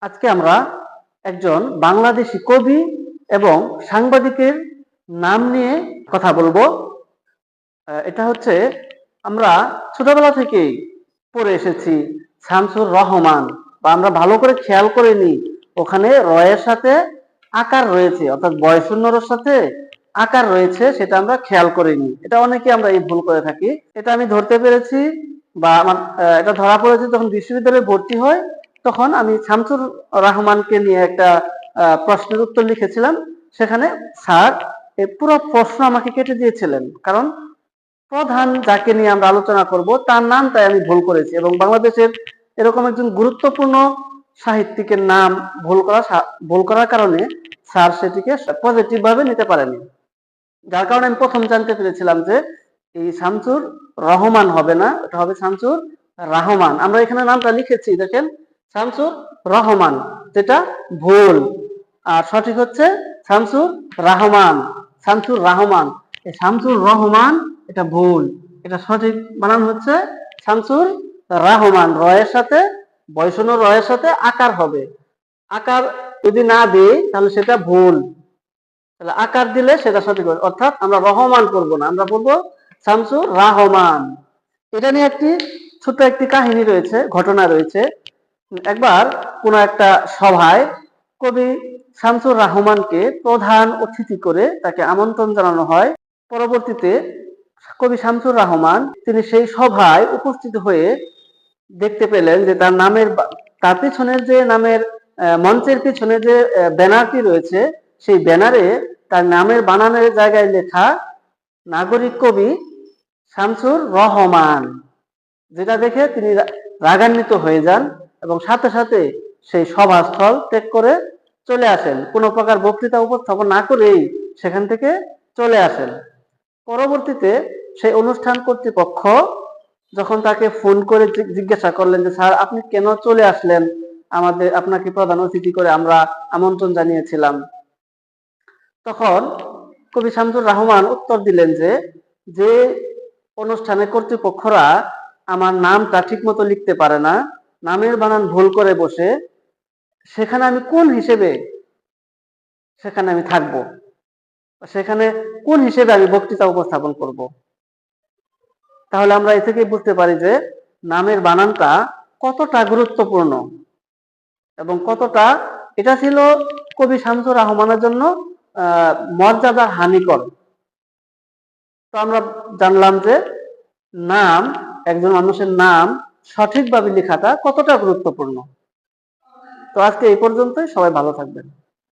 আজকে আমরা একজন বাংলাদেশি কবি এবং সাংবাদিকের নাম নিয়ে কথা বলবো। এটা হচ্ছে আমরা ছোটবেলা থেকেই পড়ে এসেছি শামসুর রহমান, বা আমরা ভালো করে খেয়াল করিনি ওখানে রয়ের সাথে আকার রয়েছে, অর্থাৎ বয়শূন্যর সাথে আকার রয়েছে, সেটা আমরা খেয়াল করিনি। এটা অনেকে আমরা এই ভুল করে থাকি। এটা আমি ধরতে পেরেছি, বা আমার এটা ধরা পড়েছে যখন বিশ্ববিদ্যালয়ে ভর্তি হয়। তখন আমি শামসুর রহমানকে নিয়ে একটা প্রশ্নের উত্তর লিখেছিলাম। সেখানে স্যার এই পুরো প্রশ্ন আমাকে কেটে দিয়েছিলেন, কারণ প্রধান যাকে নিয়ে আমরা আলোচনা করব তার নামটাই আমি ভুল করেছি, এবং বাংলাদেশের এরকম একজন গুরুত্বপূর্ণ সাহিত্যিকের নাম ভুল করার কারণে স্যার সেটিকে পজিটিভ ভাবে নিতে পারেনি। যার কারণে আমি প্রথম জানতে পেরেছিলাম যে এই শামসুর রহমান হবে না, এটা হবে শামসুর রাহমান। আমরা এখানে নামটা লিখেছি, দেখেন, শামসুর রহমান, যেটা ভুল। আর সঠিক হচ্ছে শামসুর রাহমান। শামসুর রাহমান, এই শামসুর রহমান এটা ভুল। এটা সঠিক বানান হচ্ছে শামসুর রাহমান। রয়ের সাথে বয়শূন্য রয়ের সাথে আকার হবে। আকার যদি না দিই তাহলে সেটা ভুল, তাহলে আকার দিলে সেটা সঠিক হবে। অর্থাৎ আমরা রহমান করব না, আমরা বলবো শামসুর রাহমান। এটা নিয়ে ছোট্ট একটি কাহিনী রয়েছে, ঘটনা রয়েছে। একবার কোন একটা সভায় কবি শামসুর রহমানকে প্রধান অতিথি করে তাকে আমন্ত্রণ জানানো হয়। পরবর্তীতে কবি শামসুর রহমান তিনি সেই সভায় উপস্থিত হয়ে দেখতে পেলেন যে তার পিছনের যে নামের মঞ্চের পিছনে যে ব্যানারটি রয়েছে, সেই ব্যানারে তার নামের বানানের জায়গায় লেখা নাগরিক কবি শামসুর রহমান, যেটা দেখে তিনি রাগান্বিত হয়ে যান এবং সাথে সাথে সেই সভাস্থল ত্যাগ করে চলে আসেন। কোনো প্রকার বক্তৃতা উপস্থাপন না করেই সেখান থেকে চলে আসেন। পরবর্তীতে সেই অনুষ্ঠান কর্তৃপক্ষ যখন তাকে ফোন করে জিজ্ঞাসা করলেন যে স্যার আপনি কেন চলে আসলেন, আপনাকে প্রধান অতিথি করে আমরা আমন্ত্রণ জানিয়েছিলাম, তখন কবি শামসুর রহমান উত্তর দিলেন যে অনুষ্ঠানের কর্তৃপক্ষরা আমার নামটা ঠিক মতো লিখতে পারে না, নামের বানান ভুল করে বসে, সেখানে আমি কোন হিসেবে সেখানে আমি থাকবো, সেখানে কোন হিসেবে আমি বক্তৃতা উপস্থাপন করব। তাহলে আমরা এ থেকে বুঝতে পারি যে নামের বানানটা কতটা গুরুত্বপূর্ণ এবং কতটা এটা ছিল কবি শামসুর রহমানের জন্য মর্যাদার হানিকর। তো আমরা জানলাম যে একজন মানুষের নাম সঠিকভাবে লেখাটা কতটা গুরুত্বপূর্ণ। তো আজকে এই পর্যন্তই, সবাই ভালো থাকবেন।